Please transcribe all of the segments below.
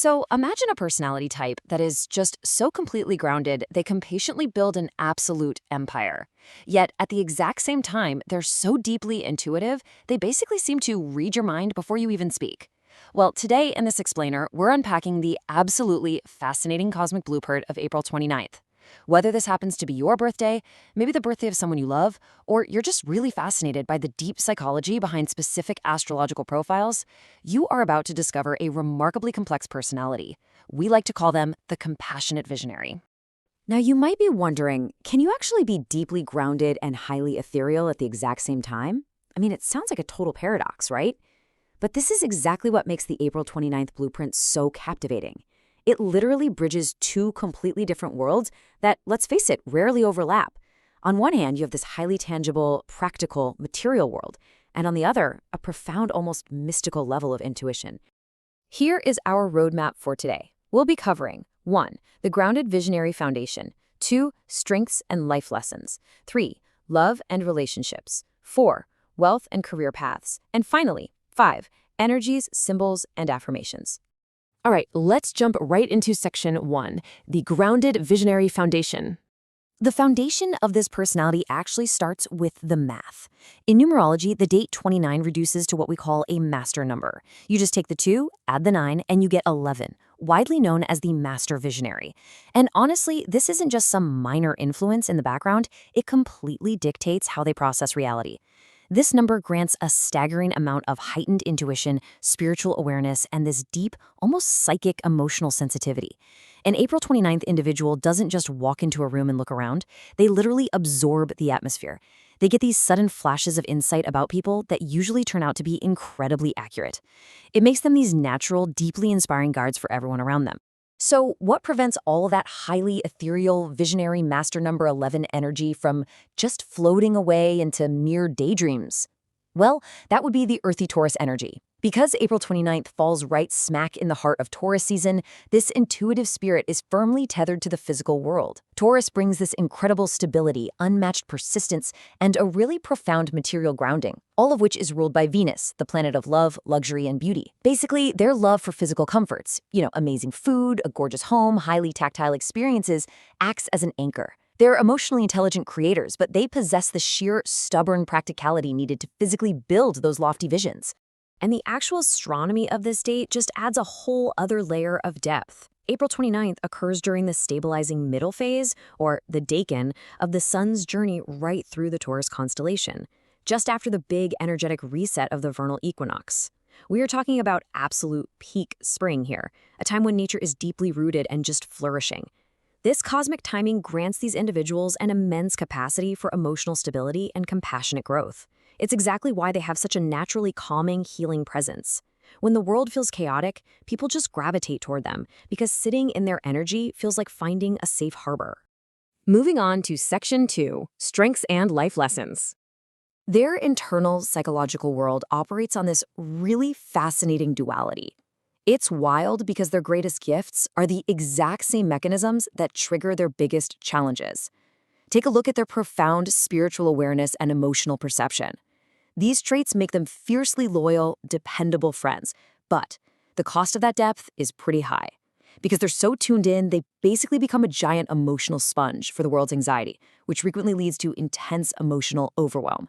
So imagine a personality type that is just so completely grounded they can patiently build an absolute empire. Yet at the exact same time, they're so deeply intuitive, they basically seem to read your mind before you even speak. Well, today in this explainer, we're unpacking the absolutely fascinating cosmic blueprint of April 29th. Whether this happens to be your birthday, maybe the birthday of someone you love, or you're just really fascinated by the deep psychology behind specific astrological profiles, you are about to discover a remarkably complex personality. We like to call them the compassionate visionary. Now, you might be wondering, can you actually be deeply grounded and highly ethereal at the exact same time? I mean, it sounds like a total paradox, right? But this is exactly what makes the April 29th blueprint so captivating. It literally bridges two completely different worlds that, let's face it, rarely overlap. On one hand, you have this highly tangible, practical, material world, and on the other, a profound, almost mystical level of intuition. Here is our roadmap for today. We'll be covering 1. The grounded visionary foundation, 2. Strengths and life lessons, 3. Love and relationships, 4. Wealth and career paths, and finally, 5. Energies, symbols, and affirmations. All right, let's jump right into section 1, the grounded visionary foundation. The foundation of this personality actually starts with the math. In numerology, the date 29 reduces to what we call a master number. You just take the 2, add the 9, and you get 11, widely known as the master visionary. And honestly, this isn't just some minor influence in the background, it completely dictates how they process reality. This number grants a staggering amount of heightened intuition, spiritual awareness, and this deep, almost psychic emotional sensitivity. An April 29th individual doesn't just walk into a room and look around, they literally absorb the atmosphere. They get these sudden flashes of insight about people that usually turn out to be incredibly accurate. It makes them these natural, deeply inspiring guides for everyone around them. So what prevents all that highly ethereal, visionary master number 11 energy from just floating away into mere daydreams? Well, that would be the earthy Taurus energy. Because April 29th falls right smack in the heart of Taurus season, this intuitive spirit is firmly tethered to the physical world. Taurus brings this incredible stability, unmatched persistence, and a really profound material grounding, all of which is ruled by Venus, the planet of love, luxury, and beauty. Basically, their love for physical comforts, amazing food, a gorgeous home, highly tactile experiences, acts as an anchor. They're emotionally intelligent creators, but they possess the sheer, stubborn practicality needed to physically build those lofty visions. And the actual astronomy of this date just adds a whole other layer of depth. April 29th occurs during the stabilizing middle phase, or the decan, of the sun's journey right through the Taurus constellation, just after the big energetic reset of the vernal equinox. We are talking about absolute peak spring here, a time when nature is deeply rooted and just flourishing. This cosmic timing grants these individuals an immense capacity for emotional stability and compassionate growth. It's exactly why they have such a naturally calming, healing presence. When the world feels chaotic, people just gravitate toward them because sitting in their energy feels like finding a safe harbor. Moving on to section 2, strengths and life lessons. Their internal psychological world operates on this really fascinating duality. It's wild because their greatest gifts are the exact same mechanisms that trigger their biggest challenges. Take a look at their profound spiritual awareness and emotional perception. These traits make them fiercely loyal, dependable friends, but the cost of that depth is pretty high. Because they're so tuned in, they basically become a giant emotional sponge for the world's anxiety, which frequently leads to intense emotional overwhelm.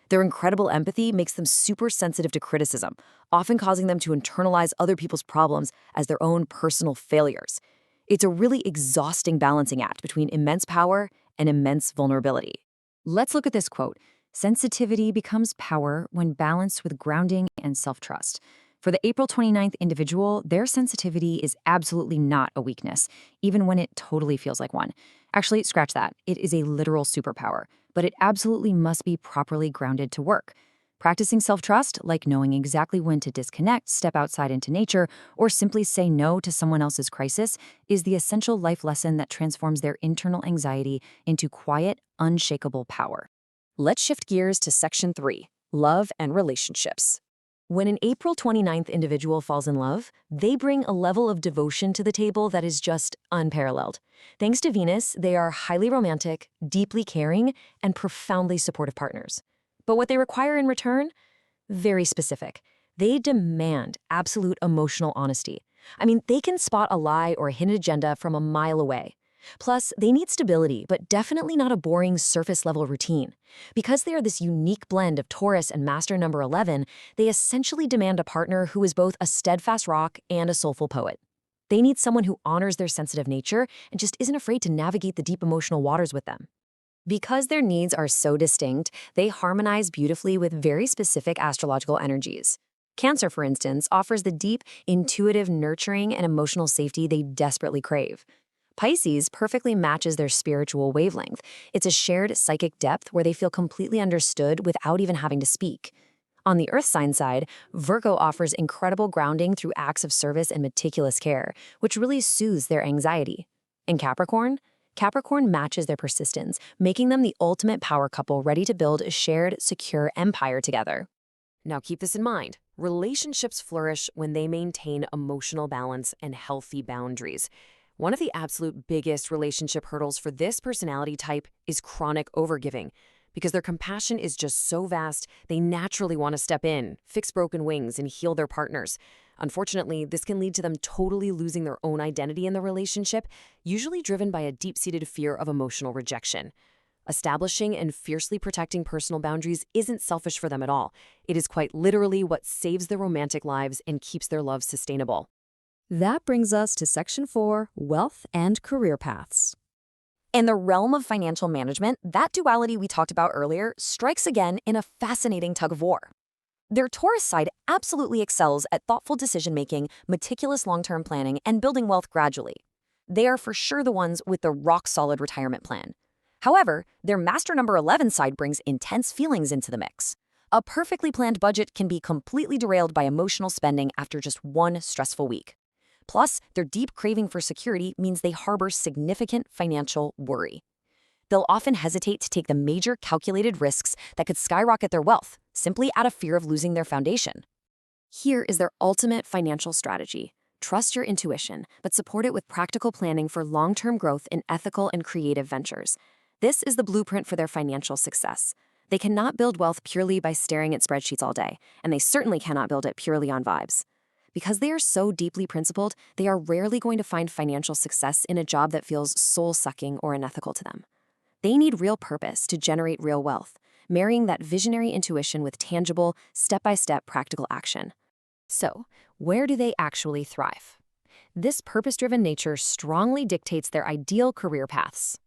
Their incredible empathy makes them super sensitive to criticism, often causing them to internalize other people's problems as their own personal failures. It's a really exhausting balancing act between immense power and immense vulnerability. Let's look at this quote. Sensitivity becomes power when balanced with grounding and self-trust. For the April 29th individual, their sensitivity is absolutely not a weakness, even when it totally feels like one. Actually, scratch that. It is a literal superpower, but it absolutely must be properly grounded to work. Practicing self-trust, like knowing exactly when to disconnect, step outside into nature, or simply say no to someone else's crisis, is the essential life lesson that transforms their internal anxiety into quiet, unshakable power. Let's shift gears to section 3, love and relationships. When an April 29th individual falls in love, they bring a level of devotion to the table that is just unparalleled. Thanks to Venus, they are highly romantic, deeply caring, and profoundly supportive partners. But what they require in return? Very specific. They demand absolute emotional honesty. I mean, they can spot a lie or a hidden agenda from a mile away. Plus, they need stability, but definitely not a boring surface-level routine. Because they are this unique blend of Taurus and Master number 11, they essentially demand a partner who is both a steadfast rock and a soulful poet. They need someone who honors their sensitive nature and just isn't afraid to navigate the deep emotional waters with them. Because their needs are so distinct, they harmonize beautifully with very specific astrological energies. Cancer, for instance, offers the deep, intuitive nurturing and emotional safety they desperately crave. Pisces perfectly matches their spiritual wavelength. It's a shared psychic depth where they feel completely understood without even having to speak. On the earth sign side, Virgo offers incredible grounding through acts of service and meticulous care, which really soothes their anxiety. In Capricorn, Capricorn matches their persistence, making them the ultimate power couple ready to build a shared, secure empire together. Now keep this in mind. Relationships flourish when they maintain emotional balance and healthy boundaries. One of the absolute biggest relationship hurdles for this personality type is chronic overgiving. Because their compassion is just so vast, they naturally want to step in, fix broken wings, and heal their partners. Unfortunately, this can lead to them totally losing their own identity in the relationship, usually driven by a deep-seated fear of emotional rejection. Establishing and fiercely protecting personal boundaries isn't selfish for them at all. It is quite literally what saves their romantic lives and keeps their love sustainable. That brings us to Section 4, Wealth and Career Paths. In the realm of financial management, that duality we talked about earlier strikes again in a fascinating tug-of-war. Their Taurus side absolutely excels at thoughtful decision-making, meticulous long-term planning, and building wealth gradually. They are for sure the ones with the rock-solid retirement plan. However, their Master number 11 side brings intense feelings into the mix. A perfectly planned budget can be completely derailed by emotional spending after just one stressful week. Plus, their deep craving for security means they harbor significant financial worry. They'll often hesitate to take the major calculated risks that could skyrocket their wealth, simply out of fear of losing their foundation. Here is their ultimate financial strategy. Trust your intuition, but support it with practical planning for long-term growth in ethical and creative ventures. This is the blueprint for their financial success. They cannot build wealth purely by staring at spreadsheets all day, and they certainly cannot build it purely on vibes. Because they are so deeply principled, they are rarely going to find financial success in a job that feels soul-sucking or unethical to them. They need real purpose to generate real wealth, marrying that visionary intuition with tangible, step-by-step practical action. So, where do they actually thrive? This purpose-driven nature strongly dictates their ideal career paths.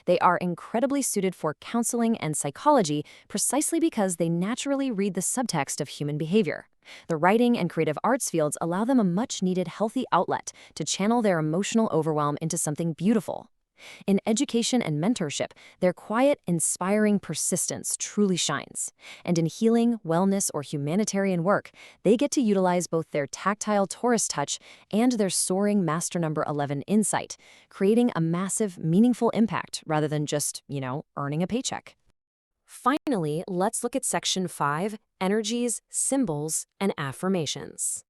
They are incredibly suited for counseling and psychology precisely because they naturally read the subtext of human behavior. The writing and creative arts fields allow them a much-needed healthy outlet to channel their emotional overwhelm into something beautiful. In education and mentorship, their quiet, inspiring persistence truly shines. And in healing, wellness, or humanitarian work, they get to utilize both their tactile Taurus touch and their soaring Master number 11 insight, creating a massive, meaningful impact rather than just, earning a paycheck. Finally, let's look at Section 5, Energies, Symbols, and Affirmations.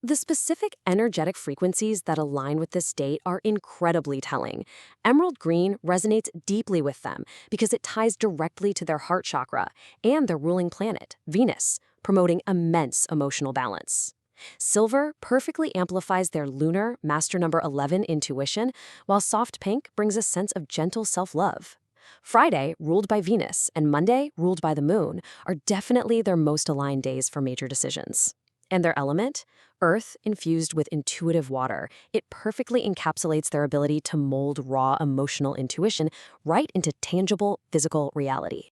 The specific energetic frequencies that align with this date are incredibly telling. Emerald green resonates deeply with them because it ties directly to their heart chakra and their ruling planet, Venus, promoting immense emotional balance. Silver perfectly amplifies their lunar Master number 11 intuition, while soft pink brings a sense of gentle self-love. Friday, ruled by Venus, and Monday, ruled by the moon, are definitely their most aligned days for major decisions. And their element? Earth infused with intuitive water. It perfectly encapsulates their ability to mold raw emotional intuition right into tangible physical reality.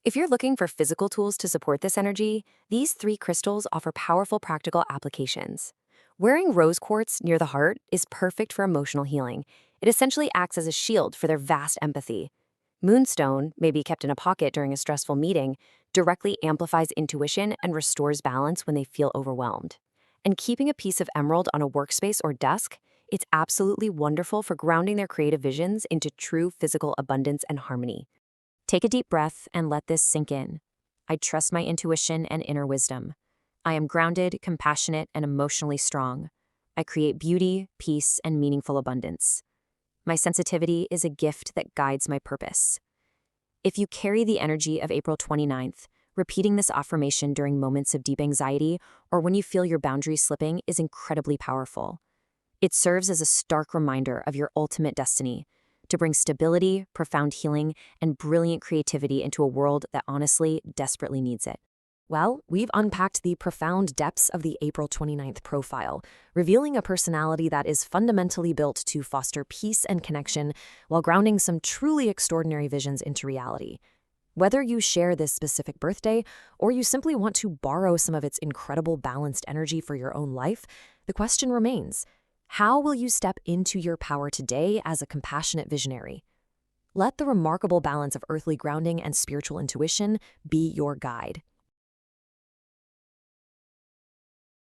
If you're looking for physical tools to support this energy, these 3 crystals offer powerful practical applications. Wearing rose quartz near the heart is perfect for emotional healing. It essentially acts as a shield for their vast empathy. Moonstone may be kept in a pocket during a stressful meeting, directly amplifies intuition and restores balance when they feel overwhelmed. And keeping a piece of emerald on a workspace or desk, it's absolutely wonderful for grounding their creative visions into true physical abundance and harmony. Take a deep breath and let this sink in. I trust my intuition and inner wisdom. I am grounded, compassionate, and emotionally strong. I create beauty, peace, and meaningful abundance. My sensitivity is a gift that guides my purpose. If you carry the energy of April 29th, repeating this affirmation during moments of deep anxiety or when you feel your boundaries slipping is incredibly powerful. It serves as a stark reminder of your ultimate destiny, to bring stability, profound healing, and brilliant creativity into a world that honestly desperately needs it. Well, we've unpacked the profound depths of the April 29th profile, revealing a personality that is fundamentally built to foster peace and connection while grounding some truly extraordinary visions into reality. Whether you share this specific birthday or you simply want to borrow some of its incredible balanced energy for your own life, the question remains: how will you step into your power today as a compassionate visionary? Let the remarkable balance of earthly grounding and spiritual intuition be your guide.